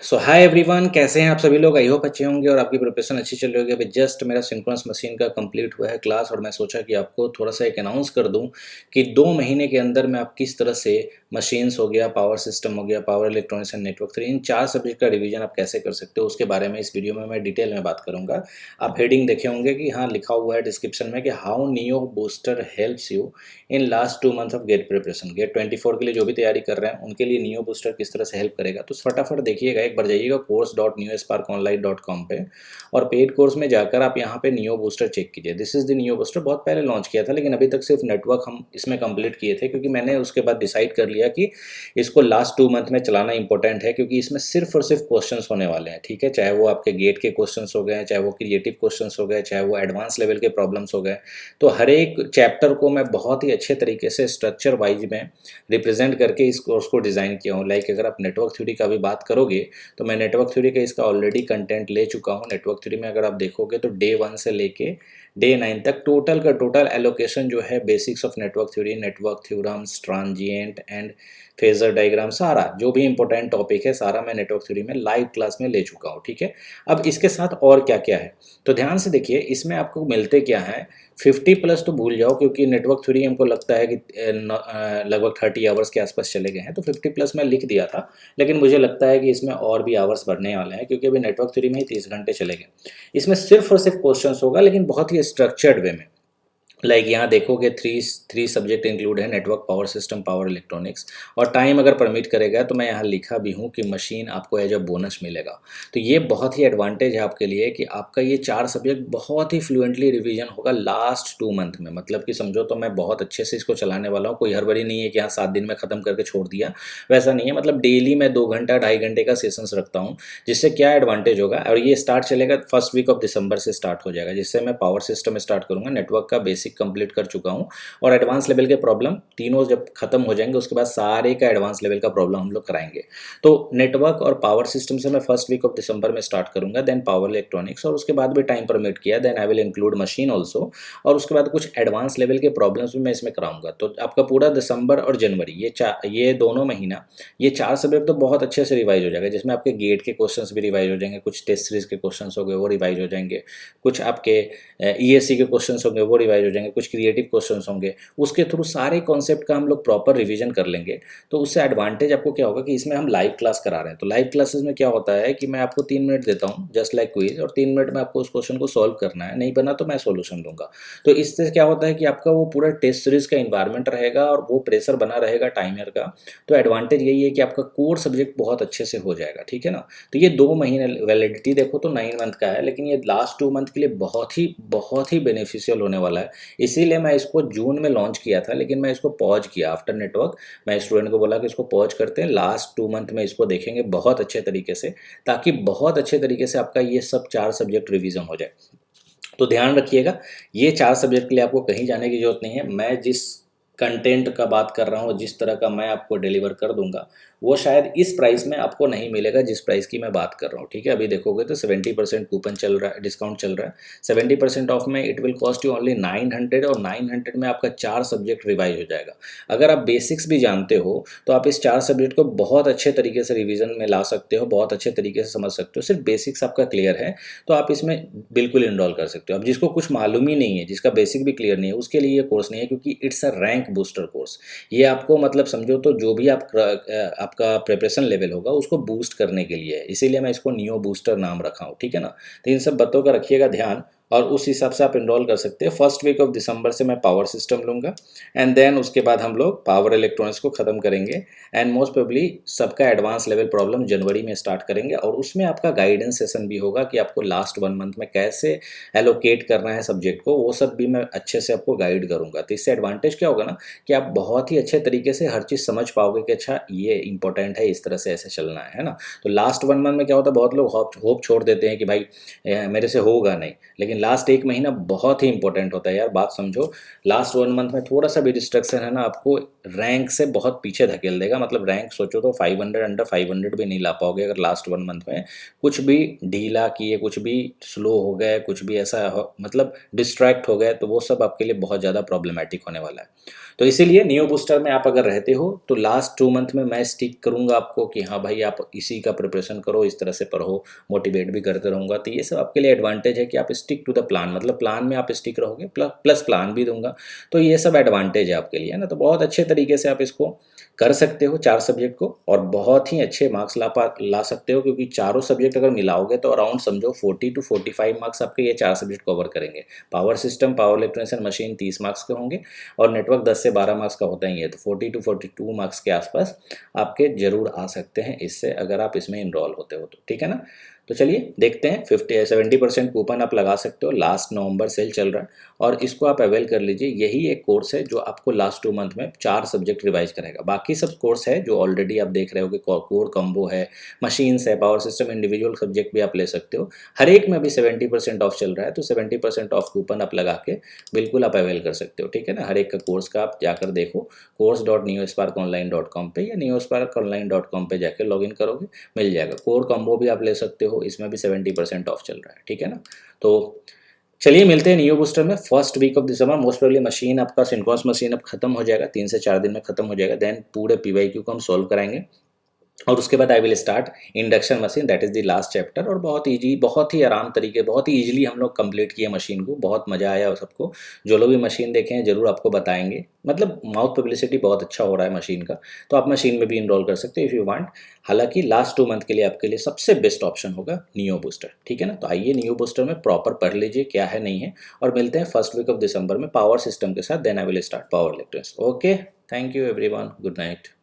सो hi everyone, कैसे हैं आप सभी लोग। आई होप अच्छे होंगे और आपकी प्रिपरेशन अच्छी चल रही होगी। अभी जस्ट मेरा सिंक्रोनस मशीन का कंप्लीट हुआ है क्लास और मैं सोचा कि आपको थोड़ा सा एक अनाउंस कर दूं कि 2 महीने के अंदर में आप किस तरह से मशीन्स हो गया, पावर सिस्टम हो गया, power electronics and network three, in 4 subject का रिवीजन आप कैसे कर सकते हो उसके बारे में इस वीडियो में मैं डिटेल में बात करूँगा। आप हेडिंग देखे होंगे कि हाँ लिखा हुआ है डिस्क्रिप्शन में कि how Neo Booster helps you in last 2 month of GATE preparation. GATE 24 के लिए जो भी तैयारी कर रहे हैं उनके लिए नियो बूस्टर किस तरह से हेल्प करेगा। तो फटाफट देखिएगा, एक बार जाइएगा course.newsparkonline.com पे और पेड कोर्स में जाकर आप यहाँ पे नियो बूस्टर चेक कीजिए। This is the neo booster. बहुत पहले लॉन्च किया था लेकिन अभी तक सिर्फ नेटवर्क हम इसमें कंप्लीट किए थे, क्योंकि मैंने उसके बाद डिसाइड कर लिया कि इसको लास्ट 2 मंथ में चलाना इंपॉर्टेंट है, क्योंकि इसमें सिर्फ और सिर्फ क्वेश्चंस होने वाले हैं। ठीक है, चाहे वो आपके गेट के क्वेश्चंस हो गए, चाहे वो क्रिएटिव क्वेश्चंस हो गए, चाहे वो एडवांस लेवल के प्रॉब्लम्स हो गए। तो हर एक चैप्टर को मैं बहुत ही अच्छे तरीके से स्ट्रक्चर वाइज में रिप्रेजेंट करके इस कोर्स को डिज़ाइन किया हूँ। लाइक अगर आप नेटवर्क थ्योरी का भी बात करोगे तो मैं नेटवर्क थ्योरी का इसका ऑलरेडी कंटेंट ले चुका हूँ। नेटवर्क थ्योरी में अगर आप देखोगे तो डे 1 से लेके डे 9 तक टोटल का टोटल एलोकेशन जो है, basics of network theory, network theorems, transient and phasor diagram, सारा जो भी इंपॉर्टेंट टॉपिक है सारा मैं नेटवर्क थ्योरी में लाइव क्लास में ले चुका हूँ। ठीक है, अब इसके साथ और क्या क्या है तो ध्यान से देखिए। इसमें आपको मिलते क्या है, 50+ तो भूल जाओ, क्योंकि नेटवर्क थ्योरी हमको लगता है कि लगभग 30 आवर्स के आसपास चले गए हैं, तो 50+ मैं लिख दिया था। लेकिन मुझे लगता है कि इसमें और भी आवर्स बढ़ने वाले हैं, क्योंकि अभी नेटवर्क थ्योरी में ही 30 घंटे चले गए। इसमें सिर्फ और सिर्फ क्वेश्चंस होगा, लेकिन बहुत ही स्ट्रक्चर्ड वे में। लाइक यहाँ देखोगे थ्री थ्री सब्जेक्ट इंक्लूड है, network, power system, power electronics. और टाइम अगर परमिट करेगा तो मैं यहाँ लिखा भी हूँ कि मशीन आपको एज अ बोनस मिलेगा। तो ये बहुत ही एडवांटेज है आपके लिए कि आपका ये 4 सब्जेक्ट बहुत ही फ्लुएंटली रिवीजन होगा लास्ट 2 मंथ में। मतलब कि समझो तो मैं बहुत अच्छे से इसको चलाने वाला हूँ। कोई हड़बड़ी नहीं है कि यहाँ 7 दिन में ख़त्म करके छोड़ दिया, वैसा नहीं है। मतलब डेली मैं 2 घंटा 2.5 घंटे का सेशंस रखता हूँ, जिससे क्या एडवांटेज होगा। और ये स्टार्ट चलेगा फर्स्ट वीक ऑफ दिसंबर से स्टार्ट हो जाएगा, जिससे मैं पावर सिस्टम स्टार्ट करूँगा, नेटवर्क का बेसिक कंप्लीट कर चुका हूं, और एडवांस लेवल के प्रॉब्लम तीनों जब खत्म हो जाएंगे उसके बाद सारे का एडवांस लेवल का प्रॉब्लम हम लोग कराएंगे। तो नेटवर्क और पावर सिस्टम से मैं फर्स्ट वीक ऑफ दिसंबर में स्टार्ट करूंगा, देन पावर इलेक्ट्रॉनिक्स, और उसके बाद भी टाइम परमिट किया then I will include machine also. और उसके बाद कुछ एडवांस लेवल के प्रॉब्लम्स भी मैं इसमें कराऊंगा। तो आपका पूरा दिसंबर और जनवरी, ये दोनों महीना, ये 4 सब्जेक्ट तो बहुत अच्छे से रिवाइज हो जाएगा, जिसमें आपके गेट के क्वेश्चंस भी रिवाइज हो जाएंगे, कुछ टेस्ट सीरीज के क्वेश्चंस हो गए वो रिवाइज हो जाएंगे, कुछ आपके ईएससी के क्वेश्चंस होंगे वो रिवाइज हो जाएंगे, कुछ क्रिएटिव क्वेश्चंस होंगे। उसके थ्रू सारे कॉन्सेप्ट का हम लोग प्रॉपर रिवीजन कर लेंगे। तो उससे एडवांटेज आपको क्या होगा कि इसमें हम लाइव क्लास करा रहे हैं। तो लाइव क्लासेस में क्या होता है कि मैं आपको 3 मिनट देता हूँ जस्ट लाइक क्विज, और 3 मिनट में आपको उस क्वेश्चन को सॉल्व करना है, नहीं बना तो मैं सोल्यूशन दूंगा। तो इससे क्या होता है कि आपका वो पूरा टेस्ट सीरीज का इन्वायरमेंट रहेगा और वो प्रेशर बना रहेगा टाइमर का। तो एडवांटेज यही है कि आपका कोर सब्जेक्ट बहुत अच्छे से हो जाएगा। ठीक है ना। तो ये 2 महीने वैलिडिटी देखो तो 9 मंथ का है, लेकिन ये लास्ट 2 मंथ के लिए बहुत ही बेनिफिशियल होने वाला है। इसीलिए मैं इसको जून में लॉन्च किया था, लेकिन मैं इसको पॉज किया आफ्टर नेटवर्क। मैं स्टूडेंट को बोला कि इसको पॉज करते हैं, लास्ट 2 मंथ में इसको देखेंगे बहुत अच्छे तरीके से, ताकि बहुत अच्छे तरीके से आपका ये सब 4 सब्जेक्ट रिवीजन हो जाए। तो ध्यान रखिएगा, ये 4 सब्जेक्ट के लिए आपको कहीं जाने की जरूरत नहीं है। मैं जिस कंटेंट का बात कर रहा हूँ, जिस तरह का मैं आपको डिलीवर कर दूंगा, वो शायद इस प्राइस में आपको नहीं मिलेगा जिस प्राइस की मैं बात कर रहा हूँ। ठीक है, अभी देखोगे तो 70% कूपन चल रहा है, डिस्काउंट चल रहा है। 70% ऑफ में it will cost you only 900, और 900 में आपका 4 सब्जेक्ट रिवाइज हो जाएगा। अगर आप बेसिक्स भी जानते हो तो आप इस 4 सब्जेक्ट को बहुत अच्छे तरीके से रिविजन में ला सकते हो, बहुत अच्छे तरीके से समझ सकते हो। सिर्फ बेसिक्स आपका क्लियर है तो आप इसमें बिल्कुल इनरोल कर सकते हो। अब जिसको कुछ मालूम ही नहीं है, जिसका बेसिक भी क्लियर नहीं है, उसके लिए ये कोर्स नहीं है, क्योंकि it's a rank booster course. ये आपको मतलब समझो तो जो भी आपका प्रिपरेशन लेवल होगा उसको बूस्ट करने के लिए है। इसीलिए मैं इसको नियो बूस्टर नाम रखा हूँ। ठीक है ना। तो इन सब बातों का रखिएगा ध्यान, और उस हिसाब से आप इनरोल कर सकते हैं। फर्स्ट वीक ऑफ दिसंबर से मैं पावर सिस्टम लूँगा, एंड देन उसके बाद हम लोग पावर इलेक्ट्रॉनिक्स को ख़त्म करेंगे, एंड मोस्ट प्रोबेबली सबका एडवांस लेवल प्रॉब्लम जनवरी में स्टार्ट करेंगे। और उसमें आपका गाइडेंस सेशन भी होगा कि आपको लास्ट 1 मंथ में कैसे एलोकेट करना है सब्जेक्ट को, वो सब भी मैं अच्छे से आपको गाइड करूँगा। तो इससे एडवांटेज क्या होगा ना कि आप बहुत ही अच्छे तरीके से हर चीज़ समझ पाओगे कि अच्छा ये इंपॉर्टेंट है, इस तरह से ऐसे चलना है ना। तो लास्ट 1 मंथ में क्या होता है, बहुत लोग होप छोड़ देते हैं कि भाई मेरे से होगा नहीं, लेकिन लास्ट 1 महीना बहुत ही इंपॉर्टेंट होता है यार। बात समझो, लास्ट 1 मंथ में थोड़ा सा भी डिस्ट्रक्शन है ना, आपको रैंक से बहुत पीछे धकेल देगा। मतलब रैंक सोचो तो 500 अंडर 500 भी नहीं ला पाओगे अगर लास्ट 1 मंथ में कुछ भी ढीला किए, कुछ भी स्लो हो गए, कुछ भी ऐसा मतलब डिस्ट्रैक्ट हो गए, तो वो सब आपके लिए बहुत ज़्यादा प्रॉब्लमेटिक होने वाला है। तो इसीलिए नियो बूस्टर में आप अगर रहते हो तो लास्ट 2 मंथ में मैं स्टिक करूँगा आपको कि हाँ भाई आप इसी का प्रिपरेशन करो, इस तरह से पढ़ो, मोटिवेट भी करते रहूँगा। तो ये सब आपके लिए एडवांटेज है कि आप स्टिक टू द प्लान, मतलब प्लान में आप स्टिक रहोगे, प्लस प्लान भी दूंगा। तो ये सब एडवांटेज है आपके लिए, है ना। तो बहुत अच्छे तरीके से आप इसको कर सकते हो 4 सब्जेक्ट को, और बहुत ही अच्छे मार्क्स ला सकते हो, क्योंकि चारों सब्जेक्ट अगर मिलाओगे तो अराउंड समझो 40 टू 45 मार्क्स आपके ये 4 सब्जेक्ट कवर करेंगे। Power system, power electronics and machine 30 marks के होंगे, और नेटवर्क 10 से 12 मार्क्स का होता ही है। तो 40 टू 42 मार्क्स के आसपास आपके जरूर आ सकते हैं इससे, अगर आप इसमें इनरोल होते हो तो, ठीक है ना। तो चलिए देखते हैं, 70% कूपन आप लगा सकते हो, लास्ट नवंबर सेल चल रहा है, और इसको आप अवेल कर लीजिए। यही एक कोर्स है जो आपको लास्ट 2 मंथ में 4 सब्जेक्ट रिवाइज कराएगा। बाकी सब कोर्स है जो ऑलरेडी आप देख रहे हो कि कोर कॉम्बो है, मशीन्स है, पावर सिस्टम, इंडिविजुअल सब्जेक्ट भी आप ले सकते हो। हर एक में अभी 70% ऑफ चल रहा है, तो 70% ऑफ कूपन आप लगा के बिल्कुल आप अवेल कर सकते हो, ठीक है ना। हर एक का कोर्स का आप जाकर देखो, course.neosparkonline.com पे या neosparkonline.com पे जाकर लॉगिन करोगे, मिल जाएगा। कोर कॉम्बो भी आप ले सकते हो, इसमें भी 70% ऑफ चल रहा है, ठीक है ना। तो चलिए मिलते हैं नियो बूस्टर में first week of December. Most probably machine आपका सिंक्रोनस मशीन अब खत्म हो जाएगा, 3 से 4 दिन में खत्म हो जाएगा। देन पूरे PYQ को हम सॉल्व कराएंगे, और उसके बाद आई will start induction machine, that is the last chapter. और बहुत ईजी, बहुत ही आराम तरीके, बहुत ही ईजिली हम लोग कंप्लीट किए मशीन को, बहुत मज़ा आया सबको। जो लोग भी मशीन देखे हैं जरूर आपको बताएंगे, मतलब माउथ पब्लिसिटी बहुत अच्छा हो रहा है मशीन का, तो आप मशीन में भी इनरोल कर सकते हो इफ़ यू वांट। हालांकि लास्ट 2 मंथ के लिए आपके लिए सबसे बेस्ट ऑप्शन होगा नियो बूस्टर, ठीक है ना। तो आइए नियो बूस्टर में प्रॉपर पढ़ लीजिए क्या है नहीं है, और मिलते हैं फर्स्ट वीक ऑफ दिसंबर में पावर सिस्टम के साथ। Then I will start power electronics. Okay, thank you everyone, good night.